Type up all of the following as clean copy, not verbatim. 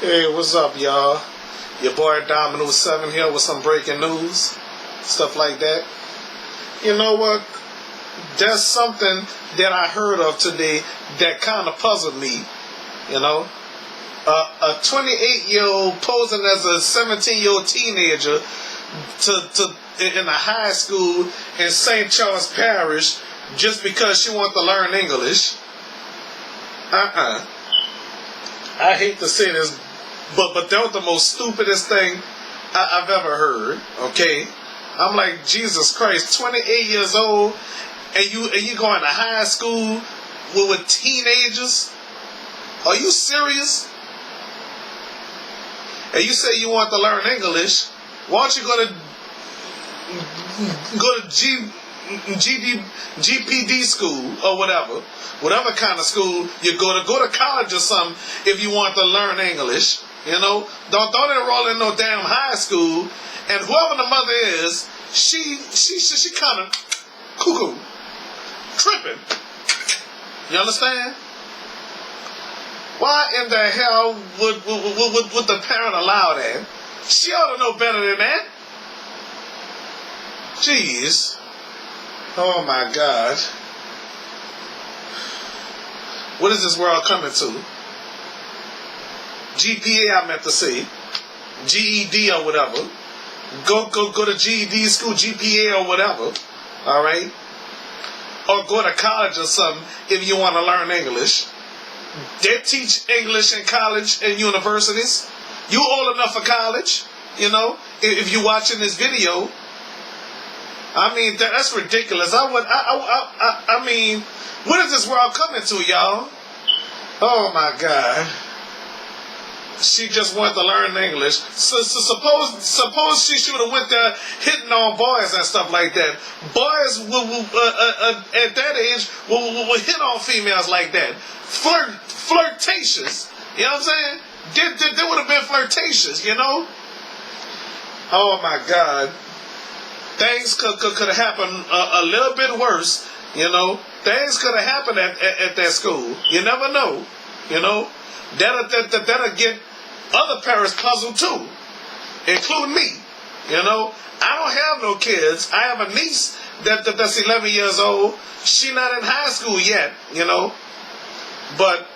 Hey, what's up, y'all? Your boy Dominoes 7 here with some breaking news, stuff like that. You know what? There's something that I heard of today that kind of puzzled me. You know, a 28-year-old posing as a 17-year-old teenager in a high school in St Charles Parish just because she wanted to learn English. I hate to say this, but that was the most stupidest thing I've ever heard. Okay, I'm like, Jesus Christ, 28 years old, and you going to high school with teenagers? Are you serious? And you say you want to learn English? Why don't you go to GPD school or whatever kind of school you go to college or something if you want to learn English? You know, don't enroll in no damn high school. And whoever the mother is, she kind of cuckoo, tripping. You understand? Why in the hell would the parent allow that? She ought to know better than that. Jeez. Oh my God. What is this world coming to? GPA, I meant to say. GED or whatever. Go to GED school, GPA or whatever. Alright? Or go to college or something if you want to learn English. They teach English in college and universities. You old enough for college, you know, if you're watching this video. I mean, that's ridiculous. I mean, what is this world coming to, y'all? Oh my God. She just wanted to learn English. So suppose she should have went there hitting on boys and stuff like that. Boys at that age will hit on females like that. Flirtatious. You know what I'm saying? They would have been flirtatious, you know? Oh my God. Things could have happened a little bit worse, you know? Things could have happened at that school. You never know, you know? That'll get other parents puzzled too, including me, you know? I don't have no kids. I have a niece that's 11 years old. She not in high school yet, you know? But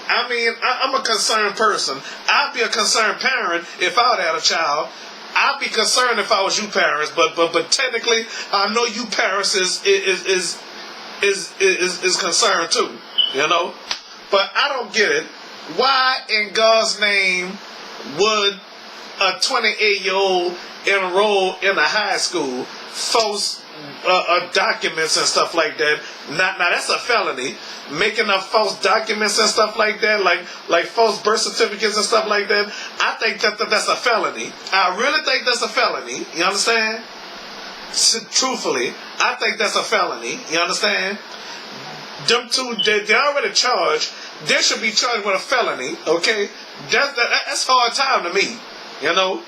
I mean, I'm a concerned person. I'd be a concerned parent if I would have had a child. I'd be concerned if I was you parents, but technically, I know you parents is concerned too, you know. But I don't get it. Why in God's name would a 28-year-old enroll in a high school, false documents and stuff like that? Now that's a felony. Making up false documents and stuff like that, like false birth certificates and stuff like that. I think that's a felony. I really think that's a felony. You understand? Truthfully, I think that's a felony. You understand? Them two, they already charged. They should be charged with a felony. Okay, that's hard time to me. You know.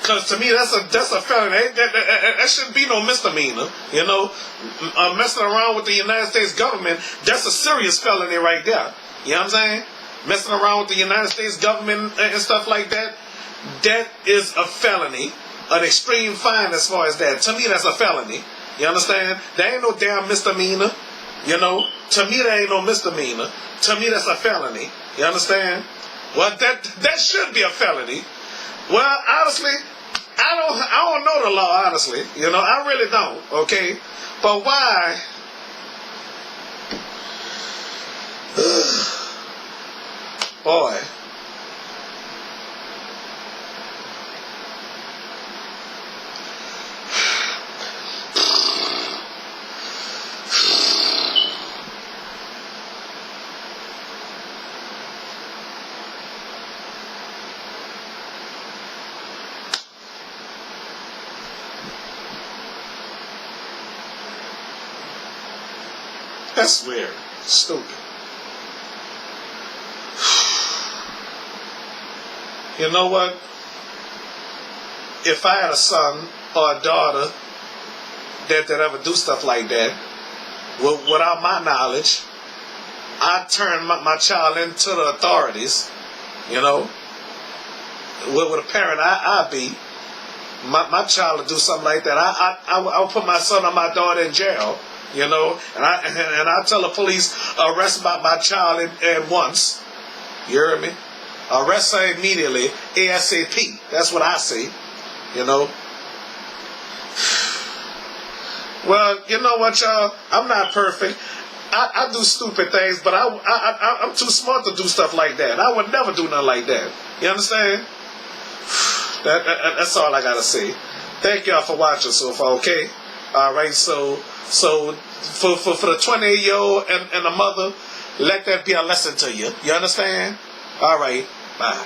Because to me, that's a felony. That shouldn't be no misdemeanor. You know, messing around with the United States government, that's a serious felony right there. You know what I'm saying? Messing around with the United States government and stuff like that, that is a felony. An extreme fine as far as that. To me, that's a felony. You understand? There ain't no damn misdemeanor. You know? To me, there ain't no misdemeanor. To me, that's a felony. You understand? Well, that should be a felony. Well, honestly, I don't know the law, honestly. You know, I really don't, okay? But why? Boy. That's weird. Stupid. You know what? If I had a son or a daughter that ever do stuff like that, without my knowledge, I'd turn my child into the authorities. You know, with a parent I'd be, my child would do something like that. I would put my son or my daughter in jail. You know, and I tell the police, arrest my child at once. You hear me? Arrest her immediately, ASAP. That's what I say. You know. Well, you know what, y'all? I'm not perfect. I do stupid things, but I'm too smart to do stuff like that. I would never do nothing like that. You understand? That's all I gotta say. Thank y'all for watching so far. Okay. All right. So for the 28-year-old and the mother, let that be a lesson to you. You understand? All right. Bye.